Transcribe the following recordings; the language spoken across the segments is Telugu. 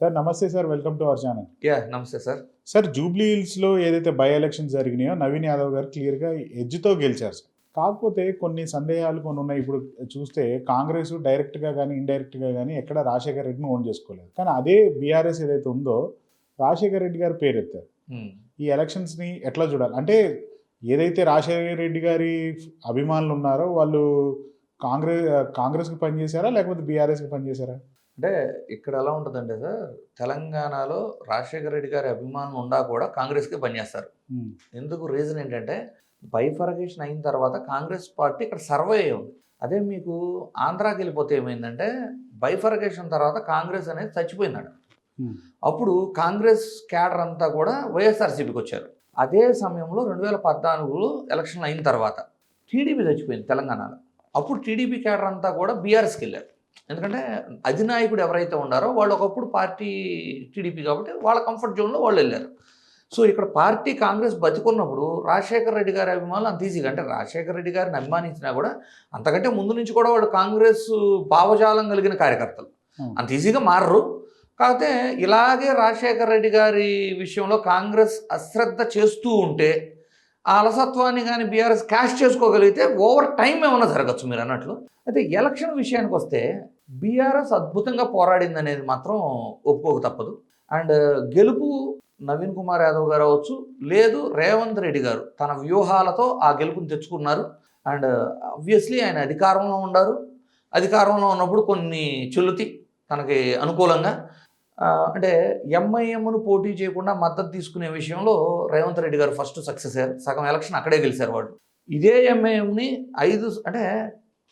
సార్ నమస్తే sir, welcome to our channel. నమస్తే సార్. సార్ జూబ్లీ హిల్స్లో ఏదైతే బై ఎలక్షన్స్ జరిగినాయో నవీన్ యాదవ్ గారు క్లియర్గా ఎడ్జ్తో గెలిచారు సార్. కాకపోతే కొన్ని సందేహాలు కొన్ని ఉన్నాయి. ఇప్పుడు చూస్తే కాంగ్రెస్ డైరెక్ట్గా కానీ ఇండైరెక్ట్గా కానీ ఎక్కడ రాజశేఖర రెడ్డిని ఓన్ చేసుకోలేదు. కానీ అదే బీఆర్ఎస్ ఏదైతే ఉందో రాజశేఖర రెడ్డి గారు పేరెత్తారు. ఈ ఎలక్షన్స్ని ఎట్లా చూడాలి అంటే ఏదైతే రాజశేఖర రెడ్డి గారి అభిమానులు ఉన్నారో వాళ్ళు కాంగ్రెస్కి పనిచేశారా లేకపోతే బీఆర్ఎస్కి పనిచేశారా? అంటే ఇక్కడ ఎలా ఉంటుందంటే సార్, తెలంగాణలో రాజశేఖర రెడ్డి గారి అభిమానులు ఉండా కూడా కాంగ్రెస్కి పనిచేస్తారు. ఎందుకు రీజన్ ఏంటంటే బైఫర్గేషన్ అయిన తర్వాత కాంగ్రెస్ పార్టీ ఇక్కడ సర్వే అయ్యి ఉంది. అదే మీకు ఆంధ్రాకి వెళ్ళిపోతే ఏమైందంటే బైఫర్గేషన్ తర్వాత కాంగ్రెస్ అనేది చచ్చిపోయిందట. అప్పుడు కాంగ్రెస్ క్యాడర్ అంతా కూడా వైఎస్ఆర్సీపీకి వచ్చారు. అదే సమయంలో 2014 ఎలక్షన్ అయిన తర్వాత టీడీపీ చచ్చిపోయింది తెలంగాణలో. అప్పుడు టీడీపీ క్యాడర్ అంతా కూడా బీఆర్ఎస్కి వెళ్ళారు. ఎందుకంటే అధినాయకుడు ఎవరైతే ఉన్నారో వాళ్ళు ఒకప్పుడు పార్టీ టీడీపీ కాబట్టి వాళ్ళ కంఫర్ట్ జోన్లో వాళ్ళు వెళ్ళారు. సో ఇక్కడ పార్టీ కాంగ్రెస్ బతికున్నప్పుడు రాజశేఖర రెడ్డి గారి అభిమానులు అంత ఈజీగా, అంటే రాజశేఖర రెడ్డి గారిని అభిమానించినా కూడా అంతకంటే ముందు నుంచి కూడా వాళ్ళు కాంగ్రెస్ భావజాలం కలిగిన కార్యకర్తలు, అంత ఈజీగా మారరు. కాకపోతే ఇలాగే రాజశేఖర రెడ్డి గారి విషయంలో కాంగ్రెస్ అశ్రద్ధ చేస్తూ ఉంటే ఆ అలసత్వాన్ని కానీ బీఆర్ఎస్ క్యాష్ చేసుకోగలిగితే ఓవర్ టైం ఏమైనా జరగచ్చు మీరు అన్నట్లు. అయితే ఎలక్షన్ విషయానికి వస్తే బీఆర్ఎస్ అద్భుతంగా పోరాడింది అనేది మాత్రం ఒప్పుకోక తప్పదు. అండ్ గెలుపు నవీన్ కుమార్ యాదవ్ గారు అవ్వచ్చు, లేదు రేవంత్ రెడ్డి గారు తన వ్యూహాలతో ఆ గెలుపుని తెచ్చుకున్నారు. అండ్ ఆబ్వియస్లీ ఆయన అధికారంలో ఉన్నారు. అధికారంలో ఉన్నప్పుడు కొన్ని చెల్లుతి తనకి అనుకూలంగా, అంటే ఎంఐఎంను పోటీ చేయకుండా మద్దతు తీసుకునే విషయంలో రేవంత్ రెడ్డి గారు ఫస్ట్ సక్సెస్ అయ్యారు. సగం ఎలక్షన్ అక్కడే గెలిచారు వాళ్ళు. ఇదే ఎంఐఎంని 5 అంటే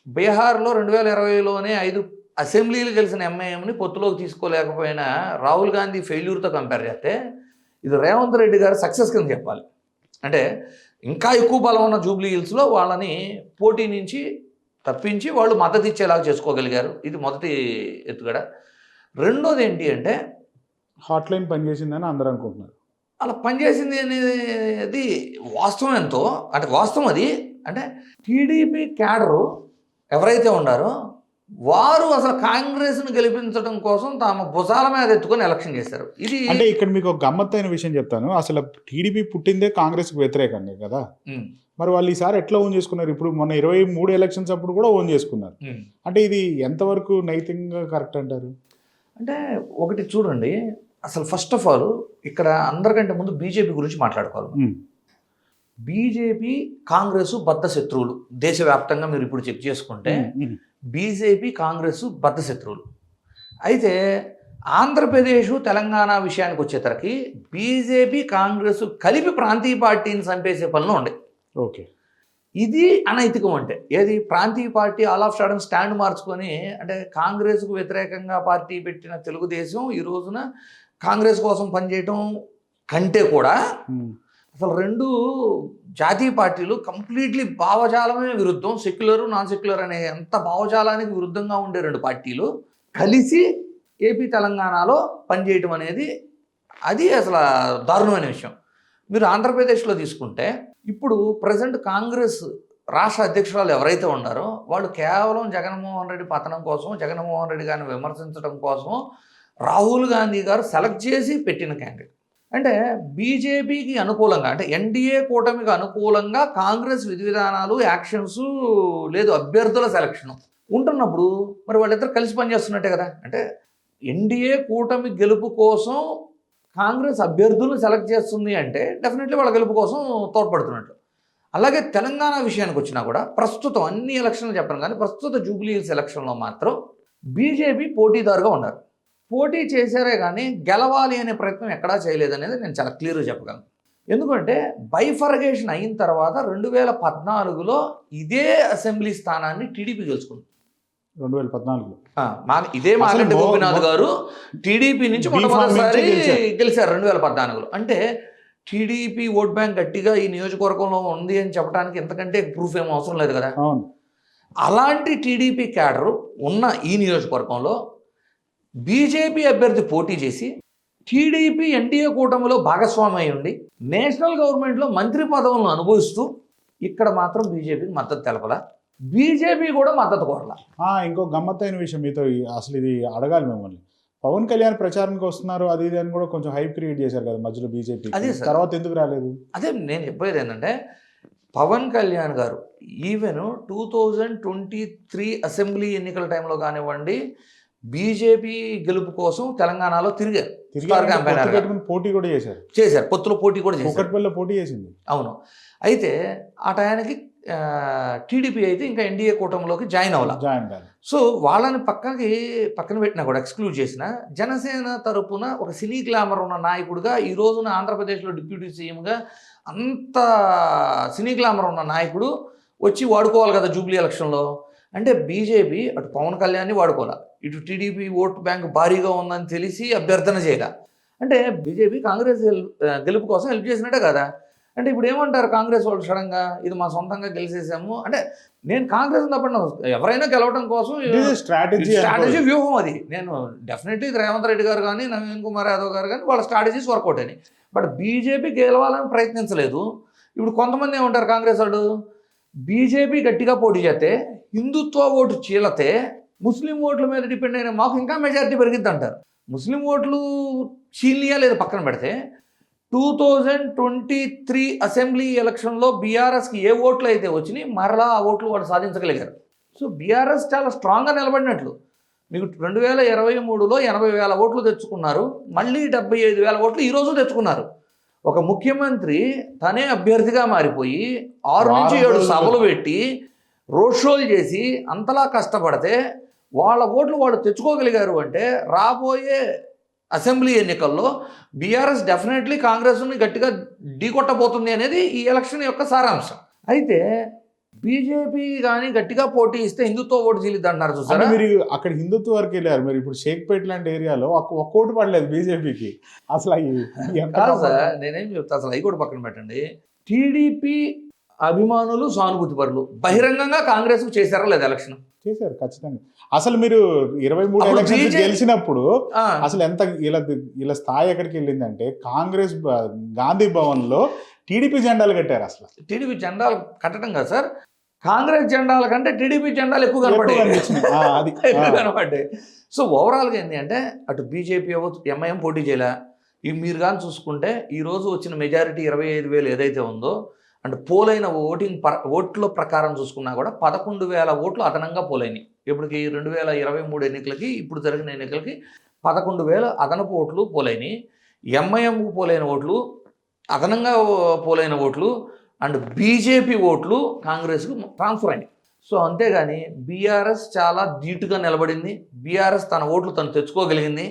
బీహార్లో 2020లోనే 5 అసెంబ్లీలు గెలిచిన ఎంఐఎంని పొత్తులోకి తీసుకోలేకపోయినా రాహుల్ గాంధీ ఫెయిల్యూర్తో కంపేర్ చేస్తే ఇది రేవంత్ రెడ్డి గారు సక్సెస్ కింద చెప్పాలి. అంటే ఇంకా ఎక్కువ బలం ఉన్న జూబ్లీ హిల్స్లో వాళ్ళని పోటీ నుంచి తప్పించి వాళ్ళు మద్దతు ఇచ్చేలాగా చేసుకోగలిగారు. ఇది మొదటి ఎత్తుగడ. రెండోది ఏంటి అంటే హాట్ లైన్ పనిచేసిందని అందరూ అనుకుంటున్నారు. అలా పనిచేసింది అనేది వాస్తవం ఎంతో, అంటే వాస్తవం అది. అంటే టీడీపీ క్యాడరు ఎవరైతే ఉన్నారో వారు అసలు కాంగ్రెస్ను గెలిపించడం కోసం తమ భుజాల మీద ఎత్తుకొని ఎలక్షన్ చేశారు. ఇది అంటే ఇక్కడ మీకు ఒక గమ్మత్తైన విషయం చెప్తాను. అసలు టీడీపీ పుట్టిందే కాంగ్రెస్కి వ్యతిరేకంగా కదా. మరి వాళ్ళు ఈసారి ఎట్లా ఓన్ చేసుకున్నారు? ఇప్పుడు మొన్న 23 ఎలక్షన్స్ అప్పుడు కూడా ఓన్ చేసుకున్నారు. అంటే ఇది ఎంతవరకు నైతికంగా కరెక్ట్ అంటారు? అంటే ఒకటి చూడండి, అసలు ఫస్ట్ ఆఫ్ ఆల్ ఇక్కడ అందరికంటే ముందు బీజేపీ గురించి మాట్లాడుకోవాలి. బీజేపీ కాంగ్రెస్ బద్ధ శత్రువులు. దేశవ్యాప్తంగా మీరు ఇప్పుడు చెక్ చేసుకుంటే బీజేపీ కాంగ్రెస్ బద్ధ శత్రువులు. అయితే ఆంధ్రప్రదేశ్ తెలంగాణ విషయానికి వచ్చేసరికి బీజేపీ కాంగ్రెస్ కలిపి ప్రాంతీయ పార్టీని చంపేసే పనిలో ఉండే. ఓకే, ఇది అనైతికం. అంటే ఏది ప్రాంతీయ party all of sudden stand మార్చుకొని, అంటే కాంగ్రెస్కు వ్యతిరేకంగా పార్టీ పెట్టిన తెలుగుదేశం ఈ రోజున కాంగ్రెస్ కోసం పనిచేయటం కంటే కూడా అసలు రెండు జాతీయ పార్టీలు కంప్లీట్లీ భావజాలమే విరుద్ధం, సెక్యులర్ నాన్ సెక్యులర్ అనే ఎంత భావజాలానికి విరుద్ధంగా ఉండే రెండు పార్టీలు కలిసి ఏపీ తెలంగాణలో పనిచేయటం అనేది అది అసలు దారుణమైన విషయం. మీరు ఆంధ్రప్రదేశ్లో తీసుకుంటే ఇప్పుడు ప్రజెంట్ కాంగ్రెస్ రాష్ట్ర అధ్యక్షురాలు ఎవరైతే ఉన్నారో వాళ్ళు కేవలం జగన్మోహన్ రెడ్డి పతనం కోసం, జగన్మోహన్ రెడ్డి గారిని విమర్శించడం కోసం రాహుల్ గాంధీ గారు సెలెక్ట్ చేసి పెట్టిన క్యాండిడేట్. అంటే బీజేపీకి అనుకూలంగా, అంటే ఎన్డీఏ కూటమికి అనుకూలంగా కాంగ్రెస్ విధి విధానాలు, యాక్షన్స్, లేదు అభ్యర్థుల సెలక్షన్ ఉంటున్నప్పుడు మరి వాళ్ళిద్దరు కలిసి పనిచేస్తున్నట్టే కదా. అంటే ఎన్డీఏ కూటమి గెలుపు కోసం కాంగ్రెస్ అభ్యర్థులను సెలెక్ట్ చేస్తుంది అంటే డెఫినెట్లీ వాళ్ళ గెలుపు కోసం తోడ్పడుతున్నట్లు. అలాగే తెలంగాణ విషయానికి వచ్చినా కూడా ప్రస్తుతం అన్ని ఎలక్షన్లు చెప్పను కానీ ప్రస్తుత జూబ్లీ హిల్స్ ఎలక్షన్లో మాత్రం బీజేపీ పోటీదారుగా ఉన్నారు. పోటీ చేశారే కానీ గెలవాలి అనే ప్రయత్నం ఎక్కడా చేయలేదనేది నేను చాలా క్లియర్గా చెప్పగలను. ఎందుకంటే బైఫర్గేషన్ అయిన తర్వాత 2014లో ఇదే అసెంబ్లీ స్థానాన్ని టీడీపీ గెలుచుకుంది. 2014లో ఇదే మాగంటి గోపినాథ్ గారు టీడీపీ నుంచి మొట్టమొదటిసారి గెలిచారు 2014లో. అంటే టీడీపీ ఓట్ బ్యాంక్ గట్టిగా ఈ నియోజకవర్గంలో ఉంది అని చెప్పడానికి ఎంతకంటే ప్రూఫ్ ఏమో అవసరం లేదు కదా. అలాంటి టీడీపీ క్యాడర్ ఉన్న ఈ నియోజకవర్గంలో బీజేపీ అభ్యర్థి పోటీ చేసి టీడీపీ ఎన్డీఏ కూటమిలో భాగస్వామి అయి ఉండి నేషనల్ గవర్నమెంట్లో మంత్రి పదవులను అనుభవిస్తూ ఇక్కడ మాత్రం బీజేపీకి మద్దతు తెలపలా, బీజేపీ కూడా మద్దతు కోరలా. ఇంకో గమ్మత్తైన విషయం మీతో అసలు ఇది అడగాలి మిమ్మల్ని. పవన్ కళ్యాణ్ ప్రచారానికి వస్తున్నారు అది ఇది అని కూడా కొంచెం హైప్ క్రియేట్ చేశారు కదా మధ్యలో బీజేపీ. అదే సార్. తర్వాత ఎందుకు రాలేదు? అదే నేను చెప్పేది ఏంటంటే పవన్ కళ్యాణ్ గారు ఈవెన్ 2023 అసెంబ్లీ ఎన్నికల టైంలో కానివ్వండి బీజేపీ గెలుపు కోసం తెలంగాణలో తిరిగారు. స్టార్ క్యాంపెయినర్ గా పోటీ కూడా చేశారు. పొత్తులో పోటీ కూడా చేశారు. కుకట్పల్లిలో పోటీ చేసింది. అవును. అయితే ఆ టయానికి టీడీపీ అయితే ఇంకా ఎన్డీఏ కూటమిలోకి జాయిన్ కాదు. సో వాళ్ళని పక్కన పెట్టినా కూడా ఎక్స్క్లూడ్ చేసిన జనసేన తరపున ఒక సినీ గ్లామర్ ఉన్న నాయకుడిగా ఈ రోజున ఆంధ్రప్రదేశ్లో డిప్యూటీ సీఎంగా అంత సినీ గ్లామర్ ఉన్న నాయకుడు వచ్చి వాడుకోవాలి కదా జూబ్లీ ఎలక్షన్లో. అంటే బీజేపీ అటు పవన్ కళ్యాణ్ని వాడుకోవాలి, ఇటు టీడీపీ ఓటు బ్యాంక్ భారీగా ఉందని తెలిసి అభ్యర్థన చేయగా, అంటే బీజేపీ కాంగ్రెస్ గెలుపు కోసం హెల్ప్ చేసినట్టే కదా. అంటే ఇప్పుడు ఏమంటారు కాంగ్రెస్ వాళ్ళు సడన్గా ఇది మా సొంతంగా గెలిచేసాము అంటే, నేను కాంగ్రెస్ తప్పండి, ఎవరైనా గెలవడం కోసం స్ట్రాటజీ వ్యూహం అది. నేను డెఫినెట్లీ రేవంత్ రెడ్డి గారు కానీ నవీన్ కుమార్ యాదవ్ గారు కానీ వాళ్ళ స్ట్రాటజీస్ వర్కౌట్ అయినాయి. బట్ బీజేపీ గెలవాలని ప్రయత్నించలేదు. ఇప్పుడు కొంతమంది ఏమంటారు కాంగ్రెస్ వాళ్ళు, బీజేపీ గట్టిగా పోటీ చేస్తే హిందుత్వ ఓటు చీలతే ముస్లిం ఓట్ల మీద డిపెండ్ అయిన మాకు ఇంకా మెజారిటీ పెరిగిద్ది అంటారు. ముస్లిం ఓట్లు చీలియా లేదా పక్కన పెడితే 2023 అసెంబ్లీ ఎలక్షన్లో బీఆర్ఎస్కి ఏ ఓట్లు అయితే వచ్చినాయి మరలా ఆ ఓట్లు వాళ్ళు సాధించగలిగారు. సో బీఆర్ఎస్ చాలా స్ట్రాంగ్గా నిలబడినట్లు. మీకు 2023లో 80,000 ఓట్లు తెచ్చుకున్నారు, మళ్ళీ 75,000 ఓట్లు ఈరోజు తెచ్చుకున్నారు. ఒక ముఖ్యమంత్రి తనే అభ్యర్థిగా మారిపోయి 6 నుంచి 7 సభలు పెట్టి రోడ్ షోలు చేసి అంతలా కష్టపడితే వాళ్ళ ఓట్లు వాళ్ళు తెచ్చుకోగలిగారు అంటే రాబోయే అసెంబ్లీ ఎన్నికల్లో బీఆర్ఎస్ డెఫినెట్లీ కాంగ్రెస్ని గట్టిగా ఢీకొట్టబోతుంది అనేది ఈ ఎలక్షన్ యొక్క సారాంశం. అయితే బీజేపీ కానీ గట్టిగా పోటీ ఇస్తే హిందుత్వ ఓటు చీలిద్ది అంటున్నారు చూసారా. మీరు అక్కడ హిందుత్వ వరకు వెళ్ళారు, మీరు ఇప్పుడు షేక్పేట్ లాంటి ఏరియాలో ఒక్క ఓటు పడలేదు బీజేపీకి. అసలు కాదు సార్, నేనేం చెప్తా, అసలు అవి కూడా పక్కన పెట్టండి. టీడీపీ అభిమానులు సానుభూతి పరులు బహిరంగంగా కాంగ్రెస్ చేశారా లేదా ఎలక్షన్? చేశారు ఖచ్చితంగా. అసలు మీరు 23 ఎలక్షన్స్ గెలిచినప్పుడు అసలు ఎంత ఇలా స్థాయి ఎక్కడికి వెళ్ళిందంటే కాంగ్రెస్ గాంధీ భవన్ లో టీడీపీ జెండాలు కట్టారు. అసలు టీడీపీ జెండాలు కట్టడం కదా సార్, కాంగ్రెస్ జెండాల కంటే టీడీపీ జెండాలు ఎక్కువ కనపడ్డాయి. సో ఓవరాల్గా ఏంటి అంటే అటు బీజేపీ ఎంఐఎం పోటీ చేయలే. మీరు కానీ చూసుకుంటే ఈరోజు వచ్చిన మెజారిటీ 25,000 ఏదైతే ఉందో, అంటే పోలైన ఓట్ల ప్రకారం చూసుకున్నా కూడా 11,000 ఓట్లు అదనంగా పోలైనవి. ఇప్పటికి 2023 ఎన్నికలకి ఇప్పుడు జరిగిన ఎన్నికలకి 11,000 అదనపు ఓట్లు పోలైనవి. ఎంఐఎంకు పోలైన ఓట్లు, అదనంగా పోలైన ఓట్లు అండ్ బీజేపీ ఓట్లు కాంగ్రెస్కు ట్రాన్స్ఫర్ అయినాయి. సో అంతేగాని బీఆర్ఎస్ చాలా ధీటుగా నిలబడింది. బీఆర్ఎస్ తన ఓట్లు తను తెచ్చుకోగలిగింది.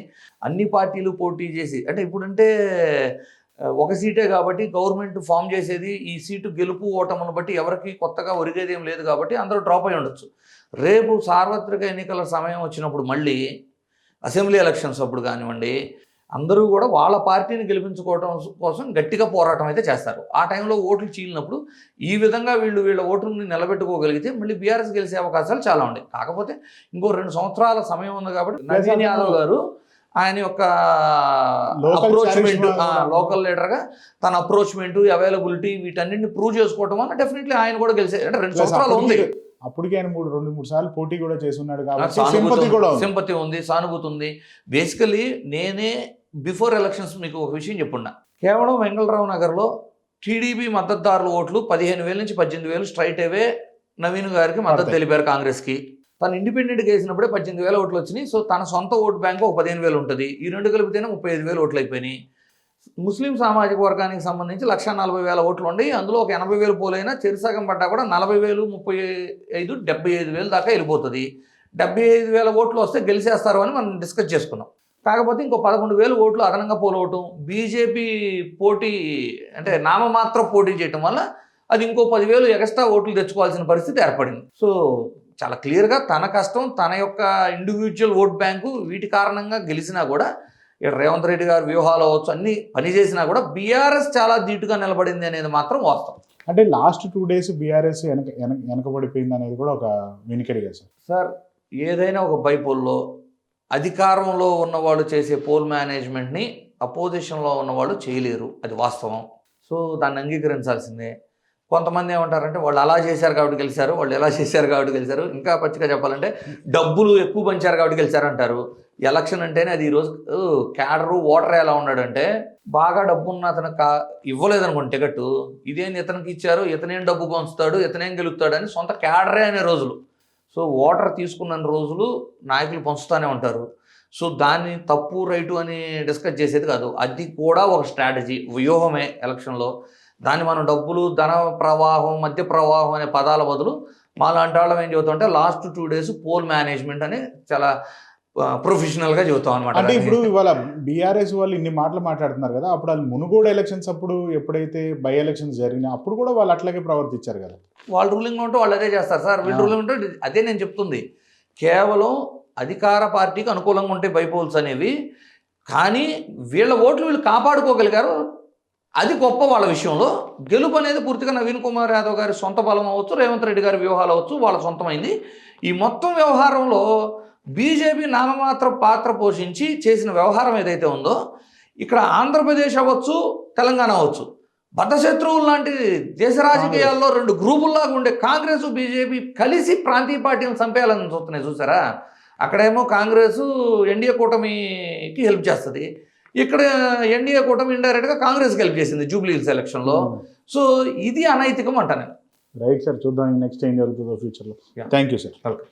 అన్ని పార్టీలు పోటీ చేసి, అంటే ఇప్పుడంటే ఒక సీటే కాబట్టి గవర్నమెంట్ ఫామ్ చేసేది, ఈ సీటు గెలుపు ఓటమును బట్టి ఎవరికి కొత్తగా ఒరిగేది ఏం లేదు కాబట్టి అందరూ డ్రాప్ అయి ఉండొచ్చు. రేపు సార్వత్రిక ఎన్నికల సమయం వచ్చినప్పుడు మళ్ళీ అసెంబ్లీ ఎలక్షన్స్ అప్పుడు కానివ్వండి, అందరూ కూడా వాళ్ళ పార్టీని గెలిపించుకోవడం కోసం గట్టిగా పోరాటం అయితే చేస్తారు. ఆ టైంలో ఓట్లు చీలినప్పుడు ఈ విధంగా వీళ్ళ ఓటుని నిలబెట్టుకోగలిగితే మళ్ళీ బీఆర్ఎస్ గెలిచే అవకాశాలు చాలా ఉన్నాయి. కాకపోతే ఇంకో 2 సంవత్సరాల సమయం ఉంది కాబట్టి నవీన్ యాదవ్ గారు ఆయన యొక్క అప్రోచ్మెంట్, లోకల్ లీడర్గా తన అప్రోచ్మెంట్, అవైలబిలిటీ వీటన్నింటిని ప్రూవ్ చేసుకోవటం వల్ల డెఫినెట్లీ ఆయన కూడా గెలిచే, అంటే 2 సంవత్సరాలు ఉంది. అప్పటికి ఆయన 2-3 సార్లు పోటీ కూడా చేస్తున్నాడు కాబట్టి సింపతి ఉంది, సానుభూతి ఉంది. బేసికలీ నేనే బిఫోర్ ఎలక్షన్స్ మీకు ఒక విషయం చెప్పున్నా, కేవలం వెంగళరావు నగర్లో టీడీపీ మద్దతుదారుల ఓట్లు 15,000 నుంచి 18,000 స్ట్రైట్ అవే నవీన్ గారికి మద్దతు తెలిపారు కాంగ్రెస్కి. తను ఇండిపెండెంట్గా వేసినప్పుడే 18,000 ఓట్లు వచ్చినాయి. సో తన సొంత ఓటు బ్యాంకు ఒక 15,000 ఉంటుంది. ఈ 2 కలిపితేనే 35,000 ఓట్లు అయిపోయినాయి. ముస్లిం సామాజిక వర్గానికి సంబంధించి 1,40,000 ఓట్లు ఉన్నాయి. అందులో ఒక 80,000 పోలైనా చెరుసగం పడ్డా కూడా 40,000, 35, 75,000 దాకా వెళ్ళిపోతుంది. 75,000 ఓట్లు వస్తే గెలిచేస్తారు అని మనం డిస్కస్ చేసుకున్నాం. కాకపోతే ఇంకో 11,000 ఓట్లు అదనంగా పోలవటం, బీజేపీ పోటీ అంటే నామమాత్రం పోటీ చేయటం వల్ల అది ఇంకో 10,000 ఎక్స్ట్రా ఓట్లు తెచ్చుకోవాల్సిన పరిస్థితి ఏర్పడింది. సో చాలా క్లియర్గా తన కష్టం, తన యొక్క ఇండివిజువల్ ఓట్ బ్యాంకు వీటి కారణంగా గెలిచినా కూడా, రేవంత్ రెడ్డి గారు వ్యూహాలు అవ్వచ్చు అన్ని పనిచేసినా కూడా బీఆర్ఎస్ చాలా ధీటుగా నిలబడింది అనేది మాత్రం వాస్తవం. అంటే లాస్ట్ 2 days బీఆర్ఎస్ వెనకబడిపోయింది అనేది కూడా ఒక వినికిడిగా సార్. ఏదైనా ఒక బైపోల్లో అధికారంలో ఉన్నవాళ్ళు చేసే పోల్ మేనేజ్మెంట్ని అపోజిషన్లో ఉన్నవాళ్ళు చేయలేరు, అది వాస్తవం. సో దాన్ని అంగీకరించాల్సిందే. కొంతమంది ఏమంటారంటే వాళ్ళు అలా చేశారు కాబట్టి గెలిచారు, వాళ్ళు ఎలా చేశారు కాబట్టి గెలిచారు, ఇంకా పచ్చిగా చెప్పాలంటే డబ్బులు ఎక్కువ పంచారు కాబట్టి గెలిచారు అంటారు. ఎలక్షన్ అంటేనే అది ఈరోజు క్యాడరు ఓటర్ ఎలా ఉన్నాడంటే బాగా డబ్బు ఉన్న అతను ఇవ్వలేదనుకోండి టికెట్, ఇదేం ఇతనికి ఇచ్చారు, ఇతనేం డబ్బు పంచుతాడు, ఇతనేం గెలుస్తాడు అని సొంత క్యాడరే అనే రోజులు. సో ఓటర్ తీసుకున్న రోజులు నాయకులు పంచుతూనే ఉంటారు. సో దాన్ని తప్పు రైటు అని డిస్కస్ చేసేది కాదు, అది కూడా ఒక స్ట్రాటజీ వ్యూహమే ఎలక్షన్లో. దాన్ని మనం డబ్బులు, ధన ప్రవాహం, మధ్య ప్రవాహం అనే పదాల బదులు మాలాంటి వాళ్ళం ఏం చెబుతామంటే లాస్ట్ 2 days పోల్ మేనేజ్మెంట్ అని చాలా ప్రొఫెషనల్గా చెబుతాం అనమాట. అంటే ఇప్పుడు ఇవాళ బీఆర్ఎస్ వాళ్ళు ఇన్ని మాటలు మాట్లాడుతున్నారు కదా, అప్పుడు వాళ్ళు మునుగోడు ఎలక్షన్స్ అప్పుడు ఎప్పుడైతే బై ఎలక్షన్స్ జరిగినా అప్పుడు కూడా వాళ్ళు అట్లాగే ప్రవర్తించారు కదా. వాళ్ళు రూలింగ్ ఉంటే వాళ్ళు అదే చేస్తారు సార్, వీళ్ళు రూలింగ్ ఉంటే అదే నేను చెప్తుంది. కేవలం అధికార పార్టీకి అనుకూలంగా ఉంటే బైపోల్స్ అనేవి, కానీ వీళ్ళ ఓట్లు వీళ్ళు కాపాడుకోగలిగారు, అది గొప్ప వాళ్ళ విషయంలో. గెలుపు అనేది పూర్తిగా నవీన్ కుమార్ యాదవ్ గారి సొంత బలం అవ్వచ్చు, రేవంత్ రెడ్డి గారి వ్యూహాలు అవ్వచ్చు, వాళ్ళ సొంతమైంది. ఈ మొత్తం వ్యవహారంలో బీజేపీ నామమాత్ర పాత్ర పోషించి చేసిన వ్యవహారం ఏదైతే ఉందో, ఇక్కడ ఆంధ్రప్రదేశ్ అవ్వచ్చు, తెలంగాణ అవ్వచ్చు, బద్ధశత్రువులు లాంటి దేశ రాజకీయాల్లో 2 గ్రూపుల్లాగా ఉండే కాంగ్రెస్ బీజేపీ కలిసి ప్రాంతీయ పార్టీలను చంపేయాలని చూస్తున్నాయి చూసారా. అక్కడేమో కాంగ్రెస్ ఎన్డీఏ కూటమికి హెల్ప్ చేస్తుంది, ఇక్కడ ఎన్డీఏ కూటమి ఇండైరెక్ట్గా కాంగ్రెస్కి హెల్ప్ చేసింది జూబ్లీ హిల్స్ ఎలక్షన్లో. సో ఇది అనైతికం అంటాను. రైట్ సార్, చూద్దాం నెక్స్ట్ ఏం జరుగుతుందో ఫ్యూచర్లో. Thank you sir. వెల్కమ్.